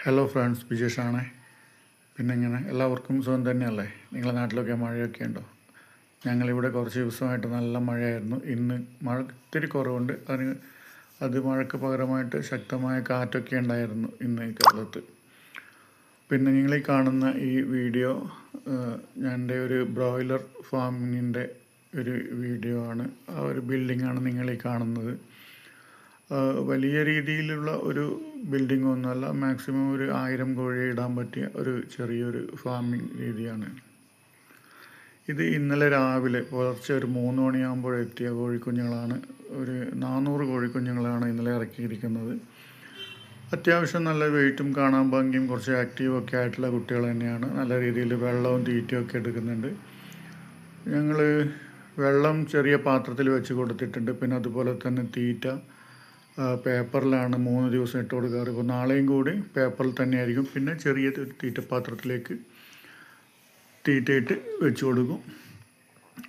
Hello friends, വിജേഷാണ്. പിന്നെ ഇങ്ങനെ എല്ലാവർക്കും സുഖം തന്നെയല്ലേ? നിങ്ങളുടെ നാട്ടിലൊക്കെ മഴയൊക്കെ ഉണ്ടോ? ഞങ്ങളിവിടെ കുറച്ച് ദിവസമായിട്ട് നല്ല മഴയായിരുന്നു. ഇന്ന് മഴ ഇത്തിരി കുറവുണ്ട്. അത് മഴയ്ക്ക് പകരമായിട്ട് ശക്തമായ കാറ്റൊക്കെ ഉണ്ടായിരുന്നു ഇന്ന് ഈ കാലത്ത്. പിന്നെ നിങ്ങൾ ഈ കാണുന്ന ഈ വീഡിയോ എൻ്റെ ഒരു ബ്രോയിലർ ഫാമിങ്ങിൻ്റെ ഒരു വീഡിയോ ആണ്. ആ ഒരു ബിൽഡിങ്ങാണ് നിങ്ങൾ ഈ കാണുന്നത്. വലിയ രീതിയിലുള്ള ഒരു ബിൽഡിംഗ് ഒന്നുമല്ല. മാക്സിമം ഒരു 1000 കോഴിയെ ഇടാൻ പറ്റിയ ഒരു ചെറിയൊരു ഫാമിംഗ് രീതിയാണ്. ഇത് ഇന്നലെ രാവിലെ പുലർച്ചെ ഒരു 3 മണിയാകുമ്പോഴെത്തിയ കോഴിക്കുഞ്ഞുങ്ങളാണ്. ഒരു 400 കോഴിക്കുഞ്ഞുങ്ങളാണ് ഇന്നലെ ഇറക്കിയിരിക്കുന്നത്. അത്യാവശ്യം നല്ല വെയിറ്റും കാണാൻ ഭംഗിയും കുറച്ച് ആക്റ്റീവൊക്കെ ആയിട്ടുള്ള കുട്ടികൾ തന്നെയാണ്. നല്ല രീതിയിൽ വെള്ളവും തീറ്റയൊക്കെ എടുക്കുന്നുണ്ട്. ഞങ്ങൾ വെള്ളം ചെറിയ പാത്രത്തിൽ വെച്ച് കൊടുത്തിട്ടുണ്ട്. പിന്നെ അതുപോലെ തന്നെ തീറ്റ പേപ്പറിലാണ് 3 ദിവസം ഇട്ട് കൊടുക്കാറ്. ഇപ്പോൾ നാളെയും കൂടി പേപ്പറിൽ തന്നെയായിരിക്കും. പിന്നെ ചെറിയ തീറ്റപ്പാത്രത്തിലേക്ക് തീറ്റയിട്ട് വെച്ച് കൊടുക്കും.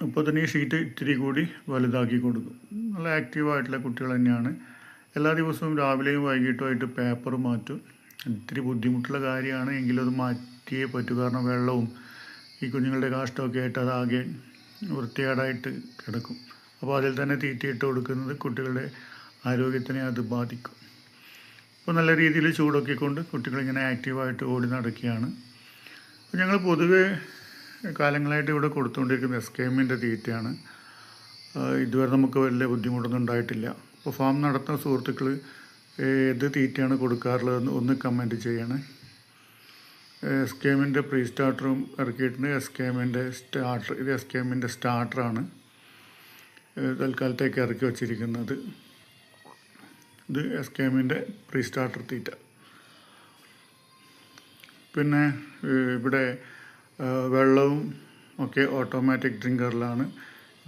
അപ്പോൾ തന്നെ ഈ ഷീറ്റ് ഇത്തിരി കൂടി വലുതാക്കി കൊടുക്കും. നല്ല ആക്റ്റീവായിട്ടുള്ള കുട്ടികൾ തന്നെയാണ്. എല്ലാ ദിവസവും രാവിലെയും വൈകിട്ടുമായിട്ട് പേപ്പർ മാറ്റും. ഇത്തിരി ബുദ്ധിമുട്ടുള്ള കാര്യമാണ്, എങ്കിലും അത് മാറ്റിയേ പറ്റൂ. കാരണം വെള്ളവും ഈ കുഞ്ഞുങ്ങളുടെ കാഷ്ടമൊക്കെ ആയിട്ട് അതാകെ വൃത്തികേടായിട്ട് കിടക്കും. അപ്പോൾ അതിൽ തന്നെ തീറ്റയിട്ട് കൊടുക്കുന്നത് കുട്ടികളുടെ ആരോഗ്യത്തിനെ അത് ബാധിക്കും. അപ്പോൾ നല്ല രീതിയിൽ ചൂടൊക്കെ കൊണ്ട് കുട്ടികളിങ്ങനെ ആക്റ്റീവായിട്ട് ഓടി നടക്കുകയാണ്. അപ്പോൾ ഞങ്ങൾ പൊതുവെ കാലങ്ങളായിട്ട് ഇവിടെ കൊടുത്തുകൊണ്ടിരിക്കുന്ന SKMൻ്റെ തീറ്റയാണ്. ഇതുവരെ നമുക്ക് വലിയ ബുദ്ധിമുട്ടൊന്നും ഉണ്ടായിട്ടില്ല. അപ്പോൾ ഫാം നടത്തുന്ന സുഹൃത്തുക്കൾ ഏത് തീറ്റയാണ് കൊടുക്കാറുള്ളതെന്ന് ഒന്ന് കമൻറ്റ് ചെയ്യണേ. SKMൻ്റെ പ്രീ സ്റ്റാർട്ടറും ഇറക്കിയിട്ടുണ്ട്. SKMൻ്റെ സ്റ്റാർട്ടർ, ഇത് SKMൻ്റെ സ്റ്റാർട്ടറാണ് തൽക്കാലത്തേക്ക് ഇറക്കി വച്ചിരിക്കുന്നത്. ഇത് SKMൻ്റെ പ്രീ സ്റ്റാർട്ടർ തീറ്റ. പിന്നെ ഇവിടെ വെള്ളവും ഒക്കെ ഓട്ടോമാറ്റിക് ഡ്രിങ്കറിലാണ്.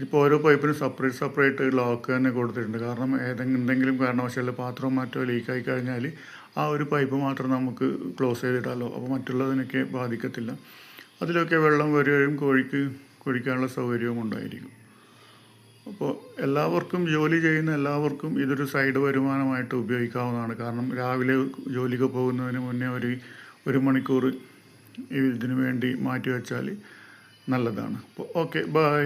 ഇപ്പോൾ ഓരോ പൈപ്പിനും സെപ്പറേറ്റ് ലോക്ക് തന്നെ കൊടുത്തിട്ടുണ്ട്. കാരണം എന്തെങ്കിലും കാരണവശാൽ പാത്രം മാറ്റോ ലീക്കായി കഴിഞ്ഞാൽ ആ ഒരു പൈപ്പ് മാത്രം നമുക്ക് ക്ലോസ് ചെയ്തിടാമല്ലോ. അപ്പോൾ മറ്റുള്ളതിനൊക്കെ ബാധിക്കത്തില്ല. അതിലൊക്കെ വെള്ളം വരികയും കോഴിക്ക് കുടിക്കാനുള്ള സൗകര്യവും ഉണ്ടായിരിക്കും. അപ്പോൾ എല്ലാവർക്കും, ജോലി ചെയ്യുന്ന എല്ലാവർക്കും ഇതൊരു സൈഡ് വരുമാനമായിട്ട് ഉപയോഗിക്കാവുന്നതാണ്. കാരണം രാവിലെ ജോലിക്ക് പോകുന്നതിന് മുന്നേ ഒരു മണിക്കൂർ ഇതിനു വേണ്ടി മാറ്റി വെച്ചാൽ നല്ലതാണ്. അപ്പോൾ ഓക്കെ, ബൈ.